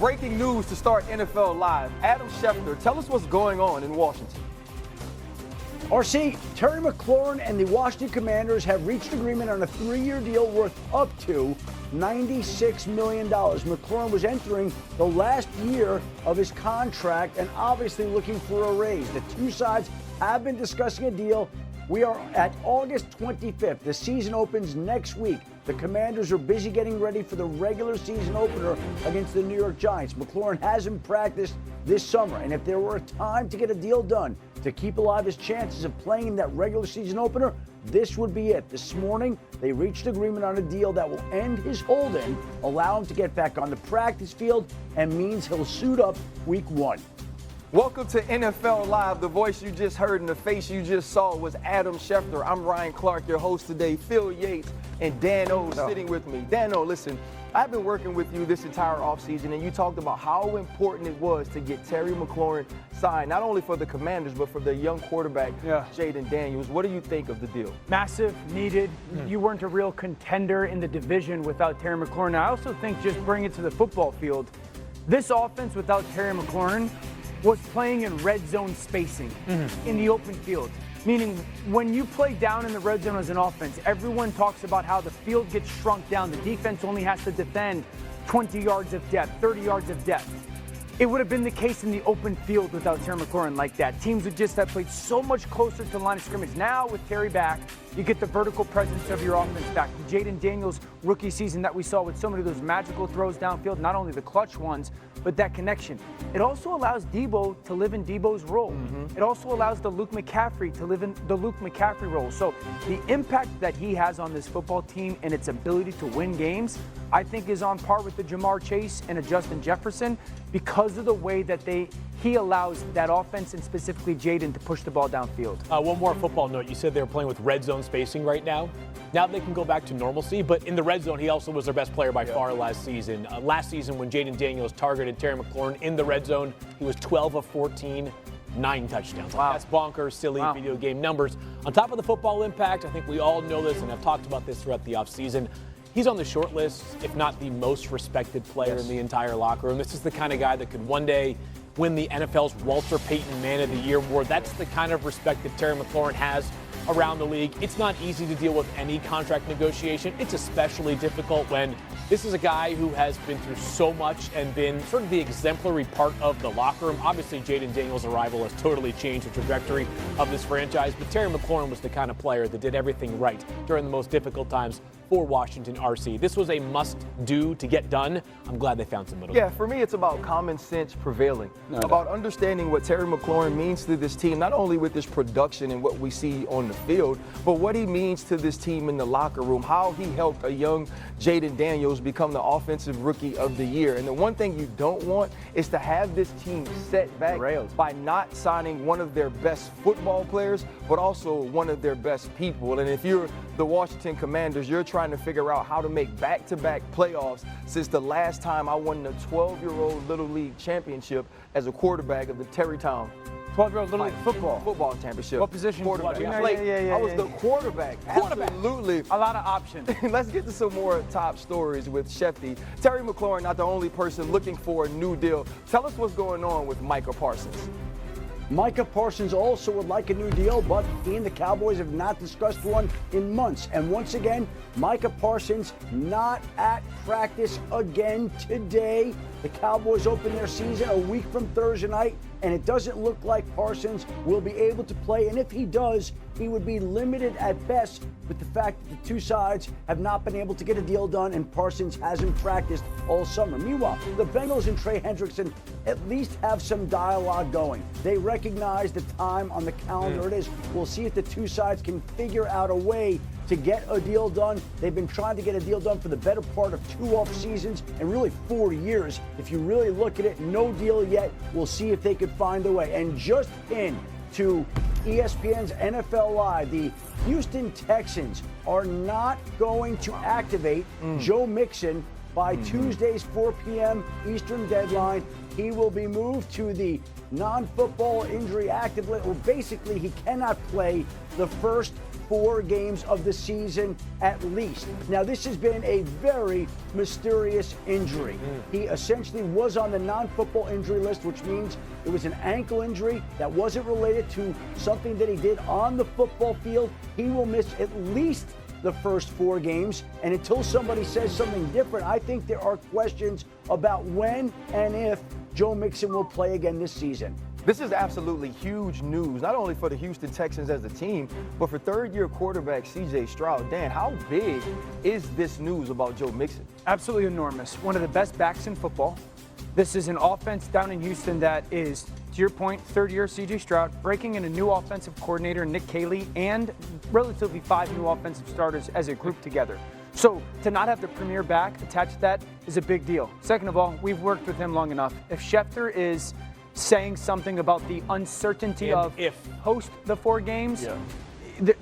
breaking news to start NFL Live. Adam Schefter, tell us what's going on in Washington. RC, Terry McLaurin and the Washington Commanders have reached agreement on a 3-year deal worth up to $96 million. McLaurin was entering the last year of his contract and obviously looking for a raise. The two sides have been discussing a deal. We are at August 25th. The season opens next week. The Commanders are busy getting ready for the regular season opener against the New York Giants. McLaurin hasn't practiced this summer, and if there were a time to get a deal done to keep alive his chances of playing in that regular season opener, this would be it. This morning, they reached agreement on a deal that will end his hold-in, allow him to get back on the practice field, and means he'll suit up week 1. Welcome to NFL Live. The voice you just heard and the face you just saw was Adam Schefter. I'm Ryan Clark, your host today. Phil Yates and Dan O sitting with me. Dan O, listen, I've been working with you this entire offseason, and you talked about how important it was to get Terry McLaurin signed, not only for the Commanders, but for the young quarterback, Jayden Daniels. What do you think of the deal? Massive, needed. You weren't a real contender in the division without Terry McLaurin. I also think just bring it to the football field. This offense without Terry McLaurin was playing in red zone spacing in the open field. Meaning when you play down in the red zone as an offense, everyone talks about how the field gets shrunk down. The defense only has to defend 20 yards of depth, 30 yards of depth. It would have been the case in the open field without Terry McLaurin like that. Teams would just have played so much closer to the line of scrimmage. Now with Terry back, you get the vertical presence of your offense back. The Jayden Daniels rookie season that we saw with so many of those magical throws downfield, not only the clutch ones, but that connection. It also allows Debo to live in Debo's role. It also allows the Luke McCaffrey to live in the Luke McCaffrey role. So the impact that he has on this football team and its ability to win games, I think is on par with the Jamar Chase and a Justin Jefferson because of the way that he allows that offense and specifically Jayden to push the ball downfield. One more football note. You said they were playing with red zone spacing right now. Now they can go back to normalcy, but in the red zone, he also was their best player by far last season. Last season, when Jayden Daniels targeted Terry McLaurin in the red zone, he was 12 of 14, 9 touchdowns. Wow. That's bonkers, silly video game numbers. On top of the football impact, I think we all know this, and I've talked about this throughout the offseason. He's on the short list, if not the most respected player in the entire locker room. This is the kind of guy that could one day win the NFL's Walter Payton Man of the Year award. That's the kind of respect that Terry McLaurin has around the league. It's not easy to deal with any contract negotiation. It's especially difficult when this is a guy who has been through so much and been sort of the exemplary part of the locker room. Obviously, Jayden Daniels' arrival has totally changed the trajectory of this franchise, but Terry McLaurin was the kind of player that did everything right during the most difficult times for Washington, RC. This was a must-do to get done. I'm glad they found some middle. Yeah, for me, it's about common sense prevailing, about understanding what Terry McLaurin means to this team, not only with his production and what we see on the field, but what he means to this team in the locker room, how he helped a young Jayden Daniels become the offensive rookie of the year. And the one thing you don't want is to have this team set back by not signing one of their best football players, but also one of their best people. And if you're the Washington Commanders, you're trying to figure out how to make back-to-back playoffs since the last time I won the 12-year-old Little League championship as a quarterback of the Terrytown 12-year-old Little League football championship. What position? Quarterback. I was the quarterback. Absolutely. A lot of options. Let's get to some more top stories with Shefty. Terry McLaurin, not the only person looking for a new deal. Tell us what's going on with Micah Parsons. Micah Parsons also would like a new deal, but he and the Cowboys have not discussed one in months. And once again, Micah Parsons not at practice again today. The Cowboys open their season a week from Thursday night, and it doesn't look like Parsons will be able to play. And if he does, he would be limited at best with the fact that the two sides have not been able to get a deal done, and Parsons hasn't practiced all summer. Meanwhile, the Bengals and Trey Hendrickson at least have some dialogue going. They recognize the time on the calendar it is. We'll see if the two sides can figure out a way to get a deal done. They've been trying to get a deal done for the better part of 2 off seasons and really 4 years. If you really look at it, no deal yet. We'll see if they could find a way. And just in to ESPN's NFL Live, the Houston Texans are not going to activate Joe Mixon by Tuesday's 4 p.m. Eastern deadline. He will be moved to the non-football injury active list. Well, basically, he cannot play the first 4 games of the season at least. Now, this has been a very mysterious injury. He essentially was on the non-football injury list, which means it was an ankle injury that wasn't related to something that he did on the football field. He will miss at least the first 4 games, and until somebody says something different, I think there are questions about when and if Joe Mixon will play again this season. This is absolutely huge news, not only for the Houston Texans as a team, but for third-year quarterback C.J. Stroud. Dan, how big is this news about Joe Mixon? Absolutely enormous. One of the best backs in football. This is an offense down in Houston that is, to your point, third-year C.J. Stroud, breaking in a new offensive coordinator, Nick Caley, and relatively 5 new offensive starters as a group together. So to not have the premier back attached to that is a big deal. Second of all, we've worked with him long enough. If Shedeur is saying something about the uncertainty of if post the 4 games,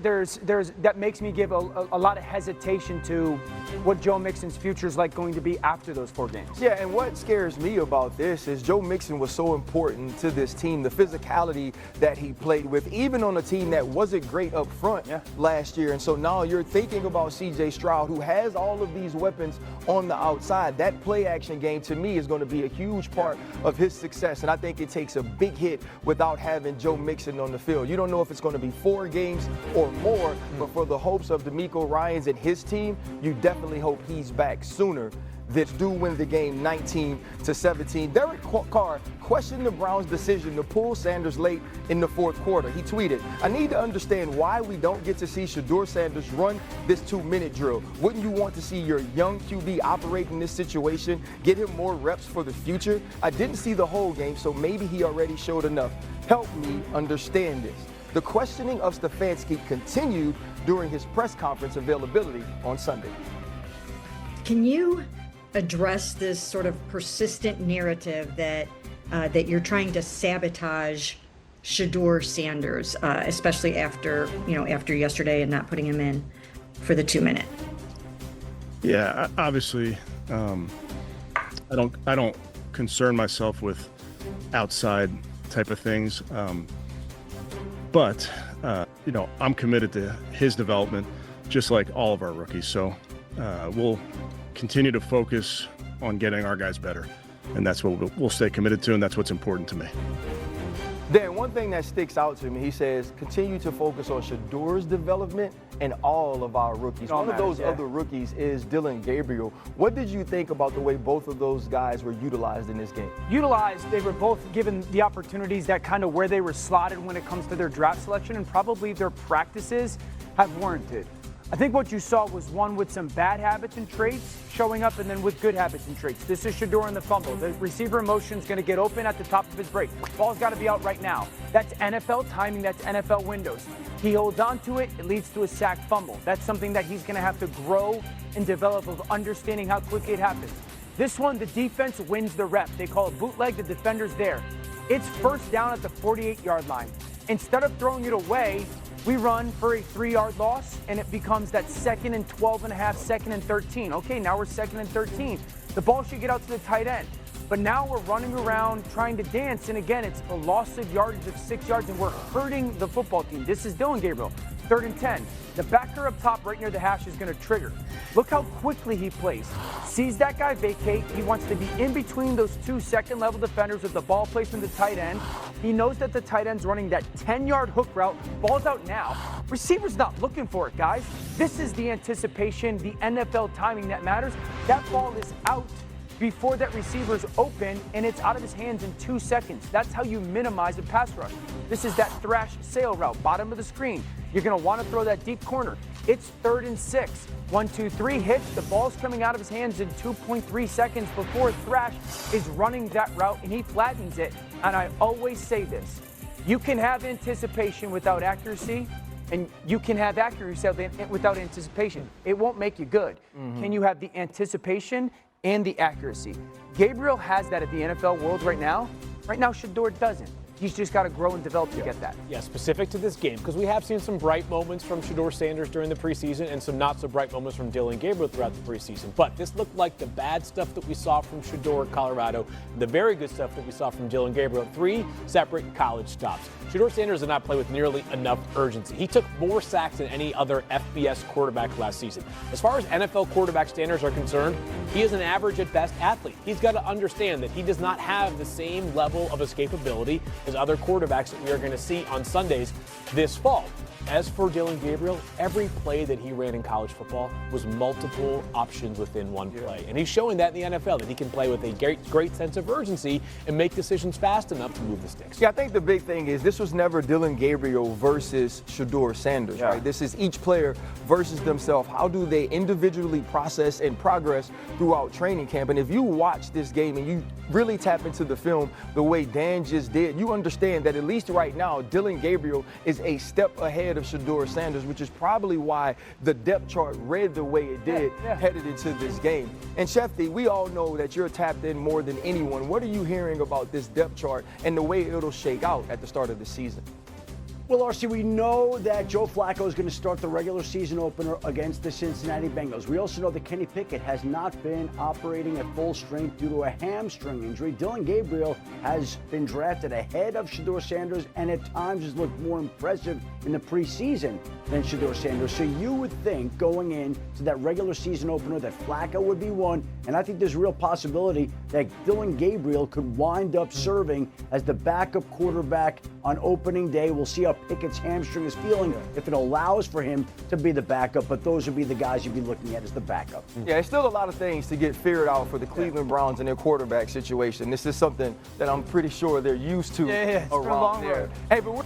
there's that makes me give a lot of hesitation to what Joe Mixon's future is like going to be after those 4 games. Yeah, and what scares me about this is Joe Mixon was so important to this team, the physicality that he played with, even on a team that wasn't great up front last year. And so now you're thinking about C.J. Stroud, who has all of these weapons on the outside. That play action game, to me, is going to be a huge part of his success. And I think it takes a big hit without having Joe Mixon on the field. You don't know if it's going to be 4 games or more, but for the hopes of DeMeco Ryans and his team, you definitely hope he's back sooner. That do win the game 19-17. Derek Carr questioned the Browns' decision to pull Sanders late in the 4th quarter. He tweeted, "I need to understand why we don't get to see Shedeur Sanders run this 2-minute drill. Wouldn't you want to see your young QB operate in this situation, get him more reps for the future? I didn't see the whole game, so maybe he already showed enough. Help me understand this." The questioning of Stefanski continued during his press conference availability on Sunday. Can you address this sort of persistent narrative that that you're trying to sabotage Shedeur Sanders, especially after yesterday and not putting him in for the 2-minute? Yeah, obviously, I don't concern myself with outside type of things. But I'm committed to his development, just like all of our rookies. So we'll continue to focus on getting our guys better. And that's what we'll stay committed to, and that's what's important to me. Dan, one thing that sticks out to me, he says, continue to focus on Shedeur's development and all of our rookies. One of those other rookies is Dillon Gabriel. What did you think about the way both of those guys were utilized in this game? Utilized, they were both given the opportunities that kind of where they were slotted when it comes to their draft selection, and probably their practices have warranted. I think what you saw was one with some bad habits and traits showing up, and then with good habits and traits. This is Shedeur in the fumble. The receiver in motion is going to get open at the top of his break. Ball's got to be out right now. That's NFL timing. That's NFL windows. He holds on to it. It leads to a sack fumble. That's something that he's going to have to grow and develop of understanding how quickly it happens. This one, the defense wins the rep. They call it bootleg. The defender's there. It's first down at the 48-yard line. Instead of throwing it away, we run for a 3-yard loss, and it becomes that 2nd and 12 and a half, 2nd and 13. Okay, now we're 2nd and 13. The ball should get out to the tight end. But now we're running around trying to dance, and again, it's a loss of yardage of 6 yards, and we're hurting the football team. This is Dillon Gabriel, 3rd and 10. The backer up top right near the hash is going to trigger. Look how quickly he plays. Sees that guy vacate. He wants to be in between those 2 second-level defenders with the ball placed in the tight end. He knows that the tight end's running that 10-yard hook route. Ball's out now. Receiver's not looking for it, guys. This is the anticipation, the NFL timing that matters. That ball is out before that receiver's open, and it's out of his hands in 2 seconds. That's how you minimize a pass rush. This is that thrash sail route, bottom of the screen. You're going to want to throw that deep corner. It's 3rd and 6. 1, 2, 3 hits. The ball's coming out of his hands in 2.3 seconds before Thrash is running that route, and he flattens it. And I always say this. You can have anticipation without accuracy, and you can have accuracy without anticipation. It won't make you good. Can you have the anticipation and the accuracy? Gabriel has that at the NFL world right now. Right now, Shedeur doesn't. He's just got to grow and develop to get that. Yeah, specific to this game, because we have seen some bright moments from Shedeur Sanders during the preseason and some not so bright moments from Dillon Gabriel throughout the preseason. But this looked like the bad stuff that we saw from Shedeur at Colorado, the very good stuff that we saw from Dillon Gabriel. 3 separate college stops. Shedeur Sanders did not play with nearly enough urgency. He took more sacks than any other FBS quarterback last season. As far as NFL quarterback standards are concerned, he is an average at best athlete. He's got to understand that he does not have the same level of escapability as other quarterbacks that we are going to see on Sundays this fall. As for Dillon Gabriel, every play that he ran in college football was multiple options within one play. And he's showing that in the NFL, that he can play with a great sense of urgency and make decisions fast enough to move the sticks. Yeah, I think the big thing is this was never Dillon Gabriel versus Shedeur Sanders, right? This is each player versus themselves. How do they individually process and progress throughout training camp? And if you watch this game and you really tap into the film the way Dan just did, you understand that at least right now, Dillon Gabriel is a step ahead of Shedeur Sanders, which is probably why the depth chart read the way it did headed into this game. And Shefty, we all know that you're tapped in more than anyone. What are you hearing about this depth chart and the way it'll shake out at the start of the season? Well, RC, we know that Joe Flacco is going to start the regular season opener against the Cincinnati Bengals. We also know that Kenny Pickett has not been operating at full strength due to a hamstring injury. Dillon Gabriel has been drafted ahead of Shedeur Sanders and at times has looked more impressive in the preseason than Shedeur Sanders. So you would think going into that regular season opener that Flacco would be one, and I think there's a real possibility that Dillon Gabriel could wind up serving as the backup quarterback on opening day. We'll see how Pickett's hamstring is feeling if it allows for him to be the backup, but those would be the guys you'd be looking at as the backup. Yeah, it's still a lot of things to get figured out for the Cleveland Browns and their quarterback situation. This is something that I'm pretty sure they're used to it's been a around long there. road. Hey, but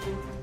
Bye.